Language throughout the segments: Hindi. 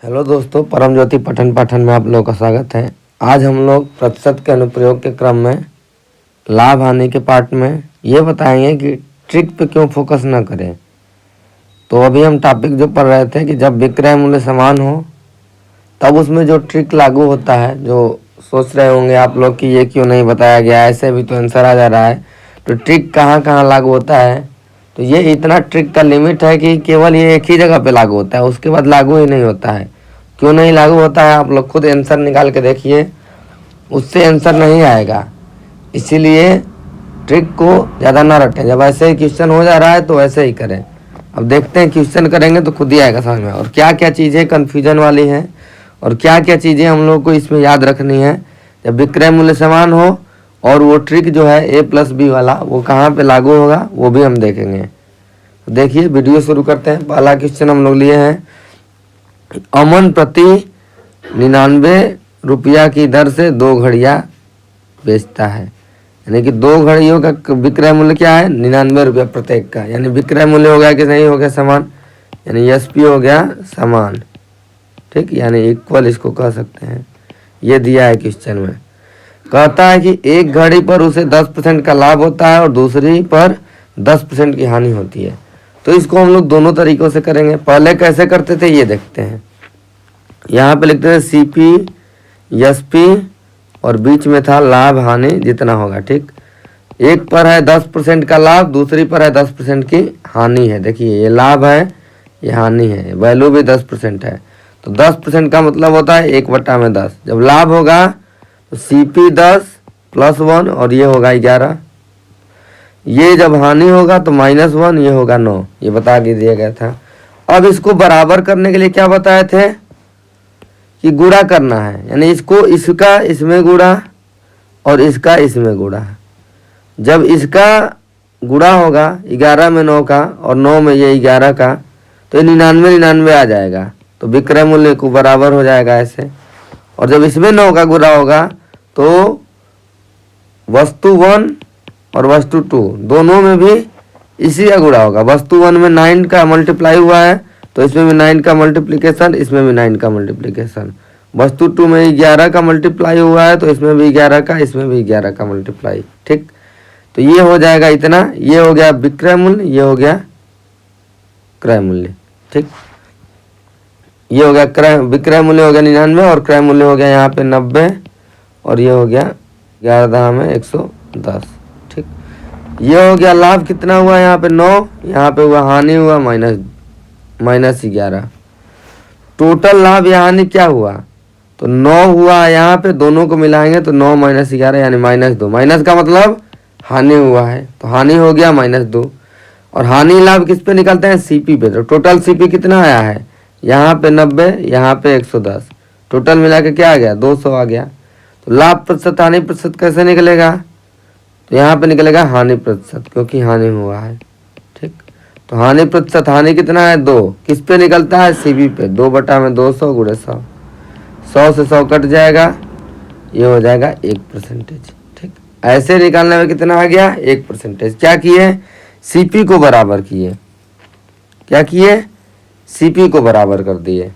हेलो दोस्तों, परम ज्योति पठन पाठन में आप लोगों का स्वागत है। आज हम लोग प्रतिशत के अनुप्रयोग के क्रम में लाभ हानि के पार्ट में ये बताएंगे कि ट्रिक पे क्यों फोकस ना करें। तो अभी हम टॉपिक जो पढ़ रहे थे कि जब विक्रय मूल्य समान हो तब उसमें जो ट्रिक लागू होता है, जो सोच रहे होंगे आप लोग कि ये क्यों नहीं बताया गया, ऐसे भी तो आंसर आ जा रहा है। तो ट्रिक कहाँ कहाँ लागू होता है, तो ये इतना ट्रिक का लिमिट है कि केवल ये एक ही जगह पे लागू होता है, उसके बाद लागू ही नहीं होता है। क्यों नहीं लागू होता है आप लोग खुद आंसर निकाल के देखिए, उससे आंसर नहीं आएगा। इसीलिए ट्रिक को ज़्यादा ना रटें। जब ऐसे ही क्वेश्चन हो जा रहा है तो ऐसे ही करें। अब देखते हैं, क्वेश्चन करेंगे तो खुद ही आएगा समझ में, और क्या क्या चीज़ें कन्फ्यूजन वाली हैं और क्या क्या चीज़ें हम लोग को इसमें याद रखनी है। जब विक्रय मूल्य समान हो और वो ट्रिक जो है A+B वाला वो कहाँ पे लागू होगा वो भी हम देखेंगे। तो देखिए, वीडियो शुरू करते हैं। पहला क्वेश्चन हम लोग लिए हैं, अमन प्रति 99 रुपया की दर से 2 घड़ियाँ बेचता है। यानी कि 2 घड़ियों का विक्रय मूल्य क्या है, 99 रुपया प्रत्येक का। यानी विक्रय मूल्य हो गया कि नहीं हो गया समान, यानी SP हो गया समान, ठीक, यानी इक्वल इसको कह सकते हैं। ये दिया है क्वेश्चन में। कहता है कि एक घड़ी पर उसे 10% का लाभ होता है और दूसरी पर 10% की हानि होती है। तो इसको हम लोग दोनों तरीकों से करेंगे। पहले कैसे करते थे ये देखते हैं। यहाँ पे लिखते थे CP SP और बीच में था लाभ हानि जितना होगा, ठीक। एक पर है 10% का लाभ, दूसरी पर है 10% की हानि है। देखिए, ये लाभ है, ये हानि है, वैल्यू भी 10% है। तो 10% का मतलब होता है 1/10। जब लाभ होगा तो CP 10 + 1 और ये होगा 11। ये जब हानि होगा तो -1, ये होगा 9। ये बता के दिया गया था। अब इसको बराबर करने के लिए क्या बताए थे कि गुणा करना है, यानी इसको इसका इसमें गुणा और इसका इसमें गुणा। जब इसका गुणा होगा 11 में 9 का और 9 में ये 11 का, तो ये 99 आ जाएगा। तो विक्रय मूल्य को बराबर हो जाएगा ऐसे। और जब इसमें 9 का गुणा होगा तो वस्तु 1 और वस्तु 2 दोनों में भी इसी का गुणा होगा। वस्तु 1 में 9 का मल्टीप्लाई हुआ है तो इसमें भी 9 का मल्टीप्लिकेशन, इसमें भी 9 का मल्टीप्लिकेशन। वस्तु 2 में 11 का मल्टीप्लाई हुआ है तो इसमें भी 11 का, इसमें भी 11 का मल्टीप्लाई, ठीक। तो ये हो जाएगा इतना। ये हो गया विक्रय मूल्य, ये हो गया क्रय मूल्य, ठीक। ये हो गया विक्रय मूल्य हो गया 99 और क्रय मूल्य हो गया यहाँ पे 90 और ये हो गया 11 में 110, ठीक। ये हो गया लाभ कितना हुआ यहाँ पे 9, यहाँ पे हुआ हानि हुआ -11। टोटल लाभ या हानि क्या हुआ, तो 9 हुआ यहाँ पे, दोनों को मिलाएंगे तो 9 - 11 यानी -2। माइनस का मतलब हानि हुआ है, तो हानि हो गया -2। और हानि लाभ किस पे निकलते हैं, CP पे। तो टोटल CP कितना आया है, यहाँ पे 90, यहाँ पे 110, टोटल मिला के क्या आ गया, 200 आ गया। तो लाभ प्रतिशत हानि प्रतिशत कैसे निकलेगा, तो यहाँ पे निकलेगा हानि प्रतिशत, क्योंकि हानि हुआ है, ठीक। तो हानि प्रतिशत, हानि कितना है 2, किस पे निकलता है, CP पे। 2/200 × 100, 100 से 100 कट जाएगा, ये हो जाएगा 1%, ठीक। ऐसे निकालने में कितना आ गया, 1%। क्या किए, CP को बराबर किए। क्या किए, CP को बराबर कर दिए।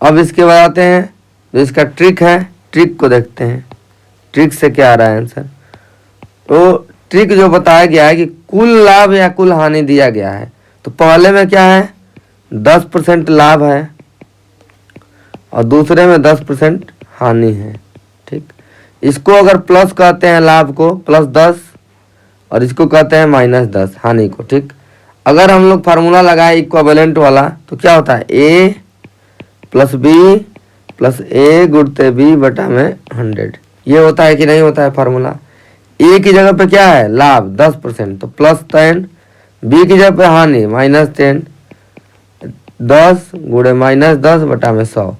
अब इसके बाद आते हैं जो इसका ट्रिक है, ट्रिक को देखते हैं। ट्रिक से क्या आ रहा है आंसर, तो ट्रिक जो बताया गया है कि कुल लाभ या कुल हानि दिया गया है। तो पहले में क्या है, 10% लाभ है और दूसरे में 10% हानि है, ठीक। इसको अगर प्लस कहते हैं लाभ को, +10, और इसको कहते हैं -10 हानि को, ठीक। अगर हम लोग फार्मूला लगाए इक्विवेलेंट वाला तो क्या होता है, A + B + A × B/100। ये होता है कि नहीं होता है फार्मूला। A की जगह पे क्या है, लाभ 10%, तो +10, B की जगह पे हानि -10, 10 × -10/100।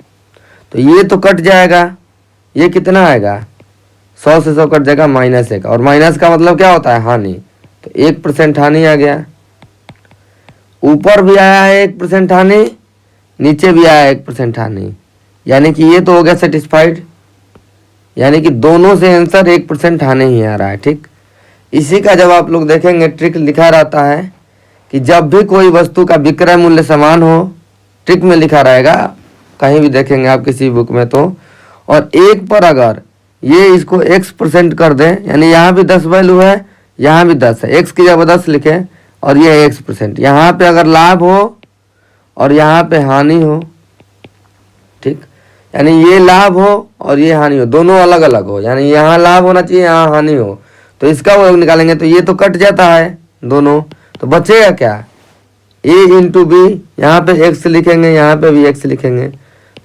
तो ये तो कट जाएगा, ये कितना आएगा, 100 से 100 कट जाएगा, -1। और माइनस का मतलब क्या होता है, हानि। तो 1% हानि आ गया। ऊपर भी आया है 1% हानि, नीचे भी आया है 1% हानि, यानी कि ये तो हो गया सेटिस्फाइड। यानी कि दोनों से आंसर 1% हानि ही आ रहा है, ठीक। इसी का जब आप लोग देखेंगे ट्रिक लिखा रहता है कि जब भी कोई वस्तु का विक्रय मूल्य समान हो, ट्रिक में लिखा रहेगा कहीं भी देखेंगे आप किसी बुक में तो। और 1 पर अगर ये इसको x% कर दें, यानी यहाँ भी 10 वैल्यू है, यहाँ भी 10 है, x की जगह 10 लिखें और ये x%। यहाँ पे अगर लाभ हो और यहाँ पे हानि हो, ठीक, यानी ये लाभ हो और ये हानि हो, दोनों अलग अलग हो, यानी यहाँ लाभ होना चाहिए, यहाँ हानि हो, तो इसका वो निकालेंगे तो ये तो कट जाता है दोनों, तो बचेगा क्या, a इंटू बी, यहाँ पे x लिखेंगे, यहाँ पे भी x लिखेंगे,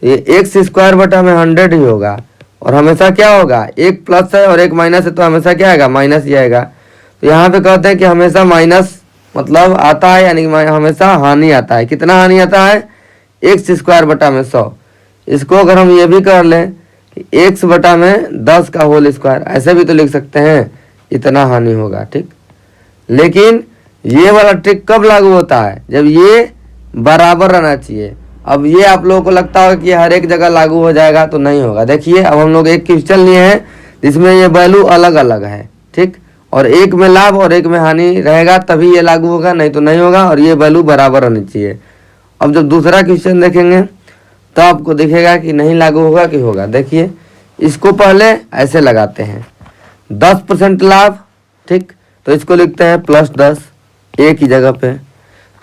ये x² बटा में 100 ही होगा। और हमेशा क्या होगा, एक प्लस है और एक माइनस है तो हमेशा क्या आएगा, माइनस ही आएगा। तो यहाँ पे कहते हैं कि हमेशा माइनस मतलब आता है, यानी हमेशा हानि आता है। कितना हानि आता है, x² बटा में 100। इसको अगर हम ये भी कर लें कि x बटा में 10 का होल स्क्वायर, ऐसे भी तो लिख सकते हैं, इतना हानि होगा, ठीक। लेकिन ये वाला ट्रिक कब लागू होता है, जब ये बराबर रहना चाहिए। अब ये आप लोगों को लगता होगा कि हर एक जगह लागू हो जाएगा, तो नहीं होगा। देखिए अब हम लोग एक क्वेश्चन लिए हैं जिसमें ये वैल्यू अलग अलग है, ठीक, और एक में लाभ और एक में हानि रहेगा तभी ये लागू होगा, नहीं तो नहीं होगा, और ये वैल्यू बराबर रहनी चाहिए। अब जब दूसरा क्वेश्चन देखेंगे तो आपको दिखेगा कि नहीं लागू होगा कि होगा। देखिए इसको पहले ऐसे लगाते हैं, 10% लाभ, ठीक, तो इसको लिखते हैं +10 a की जगह पे,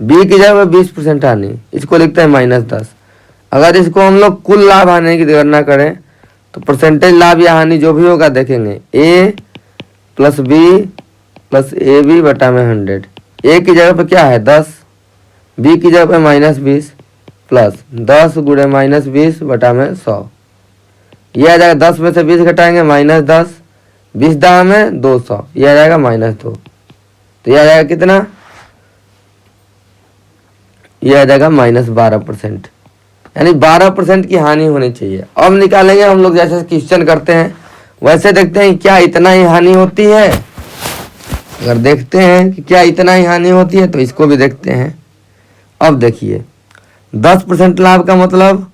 b की जगह पे 20% हानि, इसको लिखते हैं -10। अगर इसको हम लोग कुल लाभ हानि की गणना करें तो परसेंटेज लाभ या हानि जो भी होगा देखेंगे, a + b + ab बटा में 100। a की जगह पे क्या है 10, b की जगह पे -20 प्लस 10 गुणे -20 बटा में 100। ये आ जाएगा 10 में से 20 घटाएंगे -10, 20 दाम में 200, ये आ जाएगा -2। तो ये आ जाएगा कितना, ये आ जाएगा -12%, यानी 12% की हानि होनी चाहिए। अब निकालेंगे हम लोग, जैसे क्वेश्चन करते हैं वैसे देखते हैं क्या इतना ही हानि होती है। अगर देखते हैं कि क्या इतना ही हानि होती है तो इसको भी देखते हैं। अब देखिए 10% लाभ का मतलब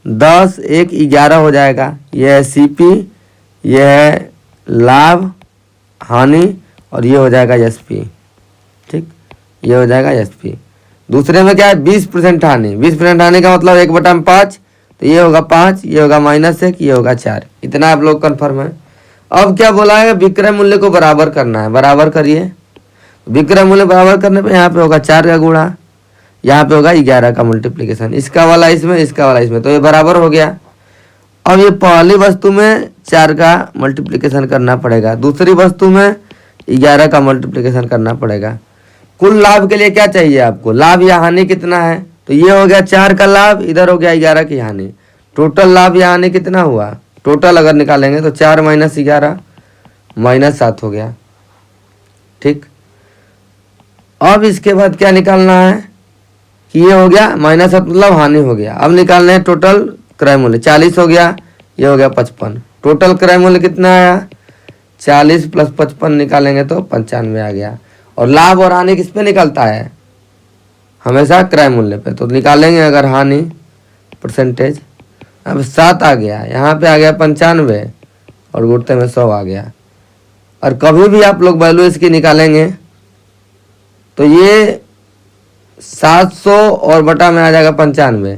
10 1 11 हो जाएगा, यह है CP, यह है लाभ हानि, और ये हो जाएगा SP, ठीक, ये हो जाएगा SP। दूसरे में क्या है 20% हानि, 20% हानि का मतलब 1/5, तो ये होगा 5, ये होगा -1, ये होगा 4। इतना आप लोग कन्फर्म है। अब क्या बोला है, विक्रय मूल्य को बराबर करना है, बराबर करिए। विक्रय मूल्य बराबर करने पे यहाँ पे होगा 4 का गुणा, यहाँ पे होगा 11 का मल्टीप्लिकेशन, इसका वाला इसमें, इसका वाला इसमें, तो ये बराबर हो गया। अब ये पहली वस्तु में 4 का मल्टीप्लिकेशन करना पड़ेगा, दूसरी वस्तु में 11 का मल्टीप्लिकेशन करना पड़ेगा। कुल लाभ के लिए क्या चाहिए आपको, लाभ या हानि कितना है, तो ये हो गया 4 का लाभ, इधर हो गया 11 की हानि। टोटल लाभ या हानि कितना हुआ, टोटल अगर निकालेंगे तो 4 - 11 -7 हो गया, ठीक। अब इसके बाद क्या निकालना है कि ये हो गया -7 मतलब हानि हो गया। अब निकालना है टोटल क्रय मूल्य, 40 हो गया, ये हो गया 55। टोटल क्रय मूल्य कितना आया, 40 + 55 निकालेंगे तो 95 आ गया। और लाभ और हानि किस पे निकलता है, हमेशा क्रय मूल्य पे। तो निकालेंगे अगर हानि परसेंटेज, अब 7 आ गया, यहाँ पे आ गया 95 और गुणते में 100 आ गया। और कभी भी आप लोग वैल्यू इसकी निकालेंगे तो ये 700 और बटा में आ जाएगा 95,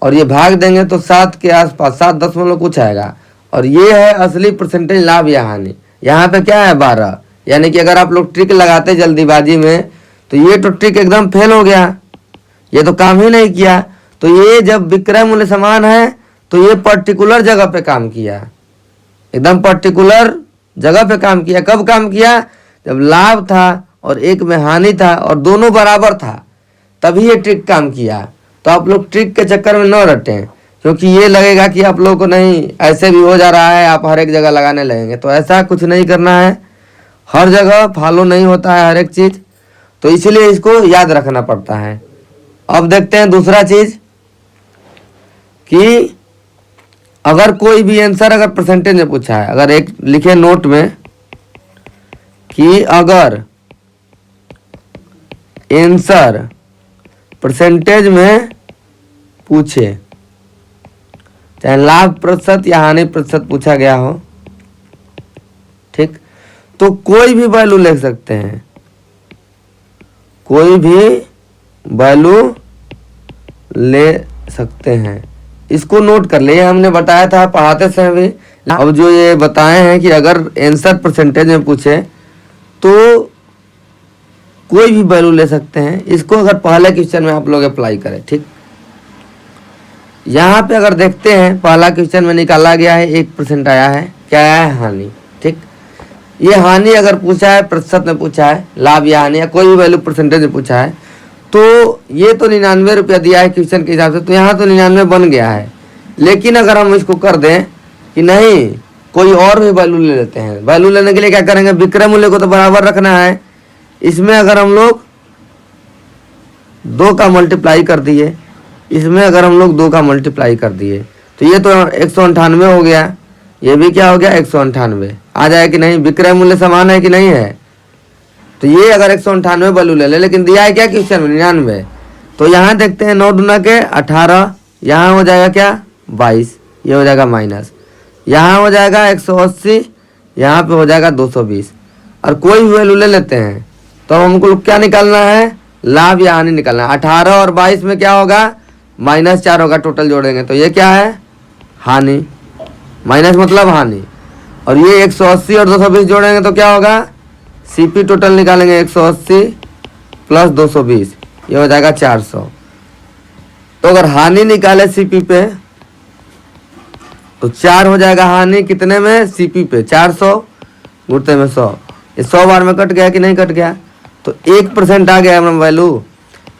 और ये भाग देंगे तो 7 के आसपास 7 दशमलव कुछ आएगा। और ये है असली परसेंटेज लाभ या हानि। यहाँ पे क्या है 12, यानी कि अगर आप लोग ट्रिक लगाते जल्दीबाजी में तो ये तो ट्रिक एकदम फेल हो गया, ये तो काम ही नहीं किया। तो ये जब विक्रय मूल्य समान है तो ये पर्टिकुलर जगह पे काम किया, एकदम पर्टिकुलर जगह पे काम किया। कब काम किया, जब लाभ था और एक में हानि था और दोनों बराबर था, तभी ये ट्रिक काम किया। तो आप लोग ट्रिक के चक्कर में न रटें, क्योंकि ये लगेगा कि आप लोगों को नहीं ऐसे भी हो जा रहा है, आप हर एक जगह लगाने लगेंगे। तो ऐसा कुछ नहीं करना है, हर जगह फॉलो नहीं होता है हर एक चीज़, तो इसलिए इसको याद रखना पड़ता है। अब देखते हैं दूसरा चीज़ कि अगर कोई भी आंसर अगर परसेंटेज में पूछा है, अगर एक लिखे नोट में कि अगर आंसर परसेंटेज में पूछे, चाहे लाभ प्रतिशत या हानि प्रतिशत पूछा गया हो, ठीक, तो कोई भी वैल्यू लिख सकते हैं, कोई भी वैल्यू ले सकते हैं। इसको नोट कर ले, हमने बताया था पढ़ाते समय भी। अब जो ये बताए हैं कि अगर आंसर परसेंटेज में पूछे तो कोई भी वैल्यू ले सकते हैं। इसको अगर पहले क्वेश्चन में आप लोग अप्लाई करें, ठीक। यहाँ पे अगर देखते हैं पहला क्वेश्चन में निकाला गया है 1% आया है, क्या आया है? हानि, ठीक। ये हानि अगर पूछा है प्रतिशत में पूछा है, लाभ या हानि या कोई भी वैल्यू परसेंटेज में पूछा है, तो ये तो 99 रुपया दिया है क्वेश्चन के हिसाब से, तो यहाँ तो 99 बन गया है। लेकिन अगर हम इसको कर दें कि नहीं कोई और भी वैल्यू ले लेते हैं, वैल्यू लेने के लिए क्या करेंगे, विक्रय मूल्य को तो बराबर रखना है। इसमें अगर हम लोग 2 का मल्टीप्लाई कर दिए, इसमें अगर हम लोग 2 का मल्टीप्लाई कर दिए तो ये तो 198 हो गया, ये भी क्या हो गया 198 आ जाए कि नहीं। विक्रय मूल्य समान है कि नहीं है, तो ये अगर 198 वैल्यू ले ले, लेकिन दिया है क्या क्वेश्चन में 99, तो यहाँ देखते हैं 9 दूना के 18, यहाँ हो जाएगा क्या 22, ये हो जाएगा माइनस, यहाँ हो जाएगा 180, यहाँ पे हो जाएगा 220। और कोई भी वैल्यू ले लेते हैं तो हमको क्या निकालना है, लाभ या हानि निकालना है। 18 और 22 में क्या होगा, -4 होगा, टोटल जोड़ेंगे तो ये क्या है हानि, माइनस मतलब हानि। और ये 180 और 220 जोड़ेंगे तो क्या होगा, सीपी टोटल निकालेंगे 180 प्लस 220, ये हो जाएगा 400। तो अगर हानि निकाले सीपी पे तो 4 हो जाएगा हानि कितने में, सीपी पे 400 गुणते में 100, ये 100 बार में कट गया कि नहीं कट गया, तो 1% आ गया वैल्यू।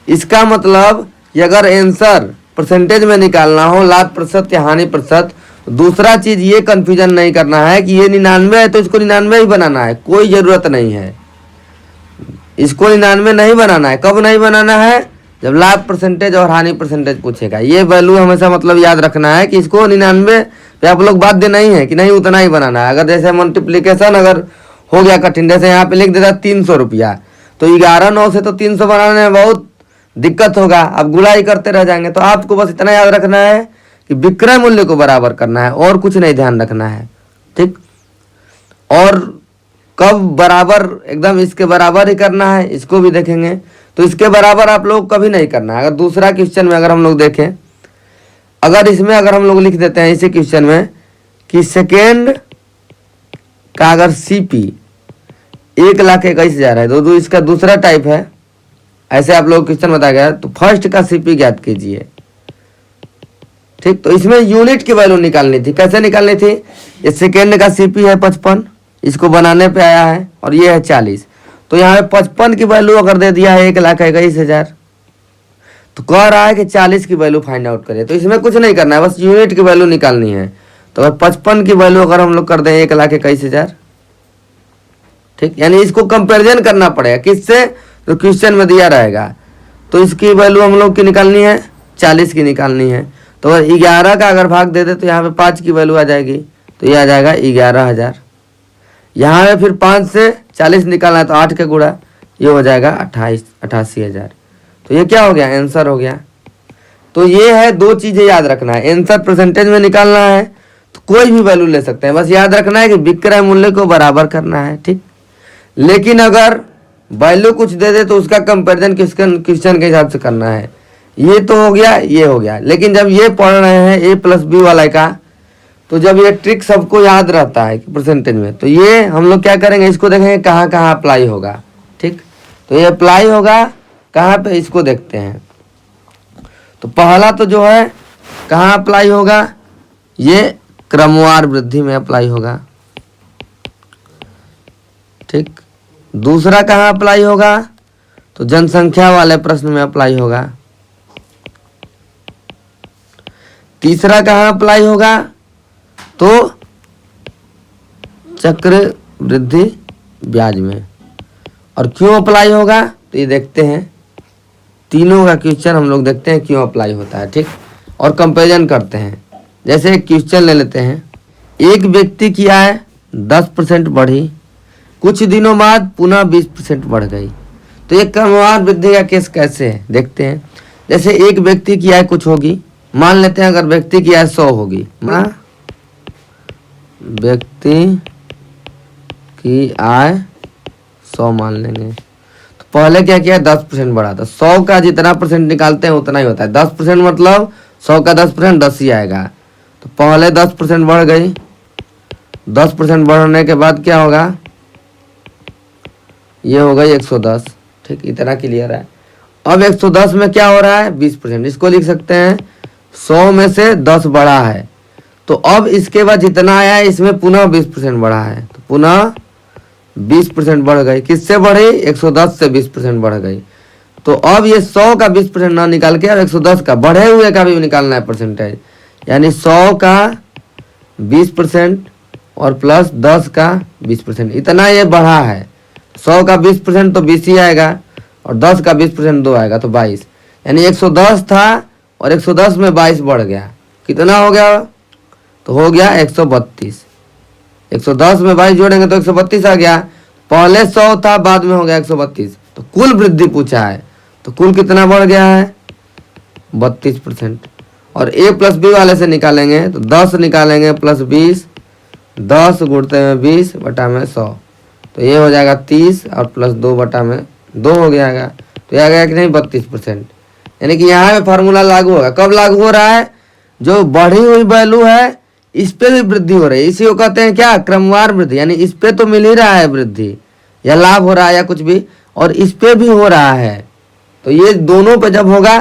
इसका मतलब ये अगर आंसर परसेंटेज में निकालना हो लाभ प्रतिशत या हानि प्रतिशत, दूसरा चीज ये कंफ्यूजन नहीं करना है कि ये 99 है तो इसको 99 ही बनाना है, कोई जरूरत नहीं है। इसको 99 नहीं बनाना है। कब नहीं बनाना है, जब लाभ परसेंटेज और हानि परसेंटेज पूछेगा। ये वैल्यू हमेशा मतलब याद रखना है कि इसको 99 पे आप लोग बाध्य नहीं है कि नहीं उतना ही बनाना है। अगर जैसे मल्टीप्लीकेशन अगर हो गया कठिन, जैसे यहाँ पे लिख देता 300 रुपया, तो 11 9 से तो 300 बनाने में बहुत दिक्कत होगा, आप गुड़ाई करते रह जाएंगे। तो आपको बस इतना याद रखना है कि विक्रय मूल्य को बराबर करना है और कुछ नहीं ध्यान रखना है, ठीक। और कब बराबर एकदम इसके बराबर ही करना है, इसको भी देखेंगे। तो इसके बराबर आप लोग कभी नहीं करना है। अगर दूसरा क्वेश्चन में अगर हम लोग देखें, अगर इसमें अगर हम लोग लिख देते हैं इसी क्वेश्चन में कि सेकेंड का अगर सीपी 1,21,000 है, तो इसका दूसरा टाइप है, ऐसे आप लोग क्वेश्चन बताया गया, तो फर्स्ट का सीपी ज्ञात कीजिए, ठीक। तो इसमें यूनिट की वैल्यू निकालनी थी। कैसे निकालनी थी, ये सेकेंड का सीपी है 55, इसको बनाने पे आया है, और ये है 40, तो यहाँ पे 55 की वैल्यू अगर दे दिया है 1,21,000, तो कह रहा है कि 40 की वैल्यू फाइंड आउट करें। तो इसमें कुछ नहीं करना है, बस यूनिट की वैल्यू निकालनी है। तो अगर 55 की वैल्यू अगर हम लोग कर दें 1,21,000, ठीक, यानी इसको कंपेरिजन करना पड़ेगा किससे, तो क्वेश्चन में दिया रहेगा। तो इसकी वैल्यू हम लोग की निकालनी है, 40 की निकालनी है। तो अगर 11 का अगर भाग दे दे तो यहाँ पे 5 की वैल्यू आ जाएगी, तो ये आ जाएगा 11,000। यहाँ पे फिर 5 से 40 निकालना है तो 8 के गुणा, ये हो जाएगा 88,000। तो ये क्या हो गया, आंसर हो गया। तो ये है, 2 चीजें याद रखना है। आंसर परसेंटेज में निकालना है तो कोई भी वैल्यू ले सकते हैं, बस याद रखना है कि विक्रय मूल्य को बराबर करना है, ठीक। लेकिन अगर वैल्यू कुछ दे दे तो उसका कंपैरिजन क्वेश्चन के हिसाब से करना है। ये तो हो गया, ये हो गया। लेकिन जब ये पढ़ रहे हैं A+B वाला का, तो जब ये ट्रिक सबको याद रहता है परसेंटेज में, तो ये हम लोग क्या करेंगे, इसको देखेंगे कहाँ कहाँ अप्लाई होगा, ठीक। तो ये अप्लाई होगा कहाँ पे, इसको देखते हैं। तो पहला तो जो है कहाँ अप्लाई होगा, ये क्रमवार वृद्धि में अप्लाई होगा, ठीक। दूसरा कहाँ अप्लाई होगा, तो जनसंख्या वाले प्रश्न में अप्लाई होगा। तीसरा कहाँ अप्लाई होगा, तो चक्र वृद्धि ब्याज में। और क्यों अप्लाई होगा, तो ये देखते हैं, तीनों का क्वेश्चन हम लोग देखते हैं क्यों अप्लाई होता है, ठीक। और कंपैरिजन करते हैं। जैसे एक क्वेश्चन ले लेते हैं, एक व्यक्ति की आय 10% बढ़ी, कुछ दिनों बाद पुनः 20% बढ़ गई। तो ये क्रमवार वृद्धि का केस कैसे है, देखते हैं। जैसे एक व्यक्ति की आय कुछ होगी, मान लेते हैं अगर व्यक्ति की आय 100 होगी, व्यक्ति की आय 100 मान लेंगे। तो पहले क्या किया, 10% बढ़ा था। 100 का जितना परसेंट निकालते हैं उतना ही होता है। 10% मतलब 100 का 10% 10 ही आएगा। तो पहले 10% बढ़ गई, 10% बढ़ने के बाद क्या होगा, ये हो गई 110। ठीक, इतना क्लियर है। अब 110 में क्या हो रहा है, 20%। इसको लिख सकते हैं 100 में से 10 बढ़ा है, तो अब इसके बाद जितना आया है इसमें पुनः 20% बढ़ा है, तो पुनः 20% बढ़ गई। किससे बढ़ी, 110 से 20% बढ़ गई। तो अब ये 100 का 20% ना निकाल के अब 110 का बढ़े हुए का भी निकालना है परसेंटेज, यानी 100 का 20% और प्लस 10 का 20%, इतना ये बढ़ा है। 100 का 20% तो 20 ही आएगा, और 10 का 20% 2 आएगा, तो 22। यानी 110 था और 110 में 22 बढ़ गया, कितना हो गया, तो हो गया 132। 110 में 22 जोड़ेंगे तो 132 आ गया। पहले 100 था, बाद में हो गया 132। तो कुल वृद्धि पूछा है, तो कुल कितना बढ़ गया है, 32%। और ए प्लस बी वाले से निकालेंगे तो 10 निकालेंगे प्लस 20, 10 गुणते में 20 बटा में 100, तो ये हो जाएगा 30 और प्लस 2 बटा में 2 हो गया। तो ये आ गया कि नहीं, 32%। यानी कि यहाँ पे फार्मूला लागू होगा। कब लागू हो रहा है, जो बढ़ी हुई वैल्यू है इस पे भी वृद्धि हो रही है, इसी को कहते हैं क्या, क्रमवार वृद्धि। यानी इस पे तो मिल ही रहा है वृद्धि या लाभ हो रहा है या कुछ भी, और इस पे भी हो रहा है, तो ये दोनों पे जब होगा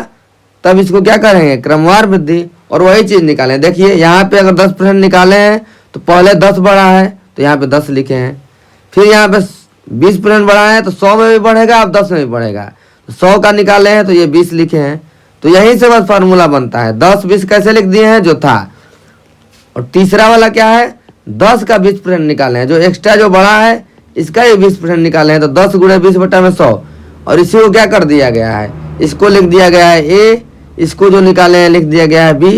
तब इसको क्या करेंगे, क्रमवार वृद्धि। और वही चीज निकालें, देखिए यहाँ पे अगर 10% निकाले हैं तो पहले 10 बढ़ा है तो यहाँ पे 10 लिखे हैं, फिर यहाँ पे 20% बढ़ा है तो 100 में भी बढ़ेगा, अब 10 में भी बढ़ेगा। तो 100 का निकाले हैं तो ये 20 लिखे हैं, तो यहीं से बस फार्मूला बनता है। 10 20 कैसे लिख दिए हैं, जो था। और तीसरा वाला क्या है, 10 का 20% निकाले हैं, जो एक्स्ट्रा जो बढ़ा है इसका ये 20% निकाले हैं, तो 10 गुणे 20 बटा में 100। और इसी को क्या कर दिया गया है, इसको लिख दिया गया है ए, इसको जो निकाले हैं लिख दिया गया है बी,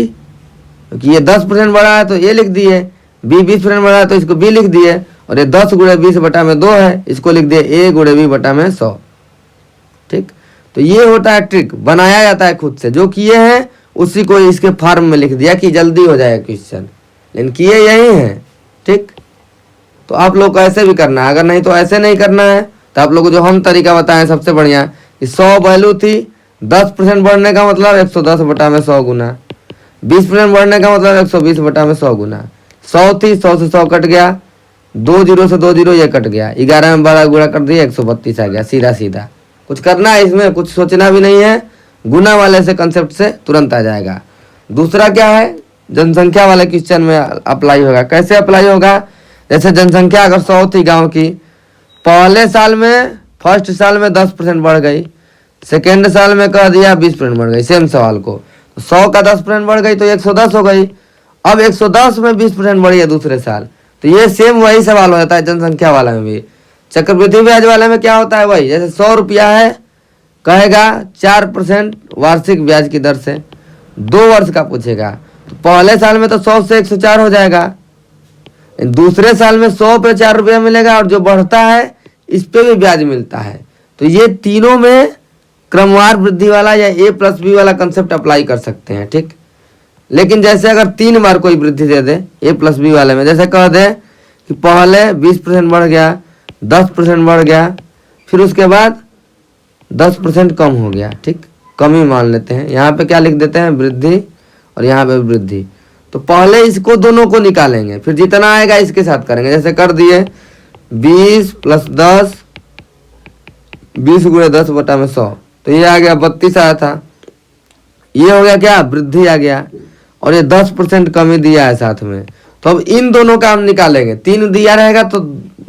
क्योंकि ये 10% बढ़ा है तो ए लिख दिए, बी 20% बढ़ा है तो इसको बी लिख दिए, और ये 10 गुणे 20 बटा में 2 है, इसको लिख दिए ए गुणे बी बटा में 100। ठीक, तो ये होता है ट्रिक, बनाया जाता है खुद से। जो किए हैं उसी को इसके फॉर्म में लिख दिया कि जल्दी हो जाए क्वेश्चन, लेकिन किए यही हैं। ठीक, तो आप लोग को ऐसे भी करना है, अगर नहीं तो ऐसे नहीं करना है तो आप लोग को जो हम तरीका बताएं सबसे बढ़िया कि 100 वैल्यू थी, 10% बढ़ने का मतलब 110 बटा में 100 गुना, 20% बढ़ने का मतलब 120 बटा में 100 गुना। 100 थी, 100 से 100 कट गया, 2 जीरो से 2 जीरो ये कट गया, 11 में 12 गुणा कर दिया 132 आ गया, सीधा सीधा। कुछ करना है इसमें, कुछ सोचना भी नहीं है, गुना वाले से कंसेप्ट से तुरंत आ जाएगा। दूसरा क्या है, जनसंख्या वाले क्वेश्चन में अप्लाई होगा। कैसे अप्लाई होगा, जैसे जनसंख्या अगर 100 थी गांव की, पहले साल में फर्स्ट साल में 10% बढ़ गई, सेकेंड साल में कह दिया 20% बढ़ गई, सेम सवाल को। 100 का 10% बढ़ गई तो 110 हो गई, अब 110 में 20% बढ़ी है दूसरे साल, तो ये सेम वही सवाल हो जाता है जनसंख्या वाला में भी। चक्रवृद्धि ब्याज वाले में क्या होता है, वही जैसे 100 रुपया है, कहेगा 4% वार्षिक ब्याज की दर से, 2 वर्ष का पूछेगा, तो पहले साल में तो 100 से 104 हो जाएगा, दूसरे साल में 100 पे 4 रुपया मिलेगा, और जो बढ़ता है इस पे भी ब्याज मिलता है। तो ये तीनों में क्रमवार वृद्धि वाला या ए प्लस बी वाला कंसेप्ट अप्लाई कर सकते हैं। ठीक, लेकिन जैसे अगर 3 बार कोई वृद्धि दे दे ए प्लस बी वाले में, जैसे कह दे कि पहले 20% बढ़ गया, 10% बढ़ गया, फिर उसके बाद 10% कम हो गया। ठीक, कम ही मान लेते हैं, यहाँ पे क्या लिख देते हैं, वृद्धि, और यहाँ पे वृद्धि। तो पहले इसको दोनों को निकालेंगे, फिर जितना आएगा इसके साथ करेंगे। जैसे कर दिए 20 प्लस 10, 20 गुणे 10 बटा में 100, तो ये आ गया 32 आया था, ये हो गया क्या, वृद्धि आ गया, और ये 10% कमी दिया है साथ में। तो अब इन दोनों का हम निकालेंगे, 3 दिया रहेगा तो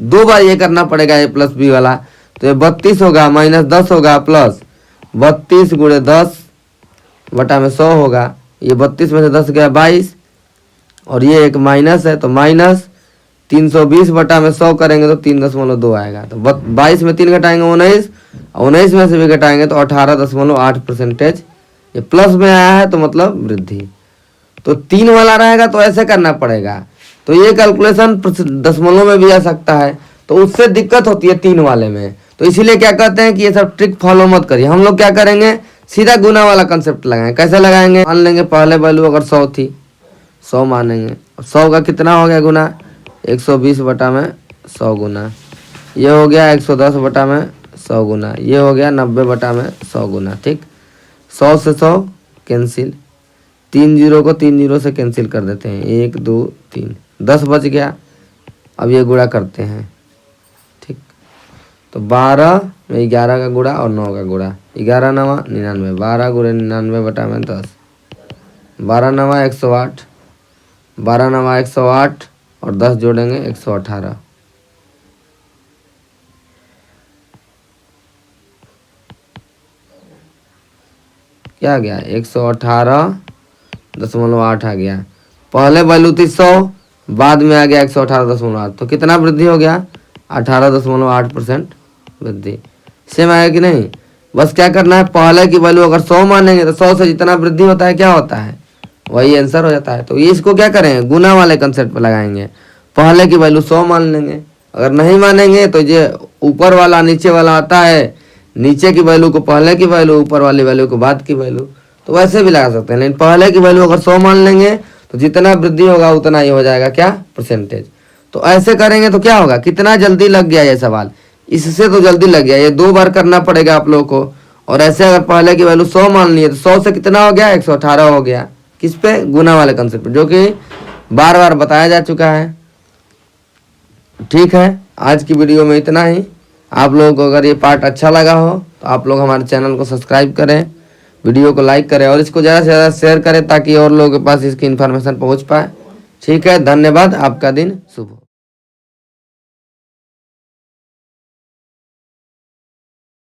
2 बार ये करना पड़ेगा ए प्लस बी वाला, तो ये 32 होगा माइनस 10 होगा प्लस 32 गुणे 10 बटा में 100 होगा, ये 32 में से 10 गया 22, और ये एक माइनस है तो माइनस 320 बटा में 100 करेंगे तो 3.2 आएगा, तो 22 में 3 घटाएंगे 19, 19 में से भी घटाएंगे तो 18.8%। ये प्लस में आया है तो मतलब वृद्धि। तो 3 वाला रहेगा तो ऐसे करना पड़ेगा, तो ये कैलकुलेशन दशमलव में भी आ सकता है, तो उससे दिक्कत होती है 3 वाले में। तो इसीलिए क्या कहते हैं कि ये सब ट्रिक फॉलो मत करिए। हम लोग क्या करेंगे, सीधा गुना वाला कंसेप्ट लगाएंगे। कैसे लगाएंगे, मान लेंगे पहले वैल्यू अगर 100 थी, 100 मानेंगे, 100 का कितना हो गया गुना, 120 बटा में 100 गुना, ये हो गया 110 बटा में 100 गुना, ये हो गया 90 बटा में 100 गुना। ठीक, 100 से 100 कैंसिल, 3 जीरो को 3 जीरो से कैंसिल कर देते हैं, 1 2 3, 10 बच गया। अब ये गुणा करते हैं, ठीक। तो 12 में 11 का गुणा और 9 का गुणा, 11 9 99, 12 गुणे 99 बटा में 10, 12 9 108, 12 9 108 और 10 जोड़ेंगे 118। क्या आ गया 118.8 आ गया। पहले वैल्यू थी 100, बाद में आ गया 118.8, तो कितना वृद्धि हो गया 18.8% वृद्धि। सेम आया कि नहीं। बस क्या करना है, पहले की वैल्यू अगर 100 मानेंगे तो 100 से जितना वृद्धि होता है क्या होता है, वही आंसर हो जाता है। तो ये इसको क्या करेंगे, गुना वाले कंसेप्ट पर लगाएंगे। पहले की वैल्यू 100 मान लेंगे, अगर नहीं मानेंगे तो ये ऊपर वाला नीचे वाला आता है, नीचे की वैल्यू को पहले की वैल्यू, ऊपर वाली वैल्यू को बाद की वैल्यू, तो वैसे भी लगा सकते हैं। लेकिन पहले की वैल्यू अगर 100 मान लेंगे तो जितना वृद्धि होगा उतना ही हो जाएगा क्या, परसेंटेज। तो ऐसे करेंगे तो क्या होगा, कितना जल्दी लग गया ये सवाल, इससे तो जल्दी लग गया। ये 2 बार करना पड़ेगा आप लोगों को। और ऐसे अगर पहले की वैल्यू 100 मान ली है तो 100 से कितना हो गया 118 हो गया। किस पे, गुना वाले कंसेप्ट पे, जो कि बार बार बताया जा चुका है। ठीक है, आज की वीडियो में इतना ही। आप लोगों को अगर ये पार्ट अच्छा लगा हो तो आप लोग हमारे चैनल को सब्सक्राइब करें, वीडियो को लाइक करें और इसको ज़्यादा से ज़्यादा शेयर करें ताकि और लोगों के पास इसकी इन्फॉर्मेशन पहुंच पाए। ठीक है, धन्यवाद। आपका दिन शुभ हो।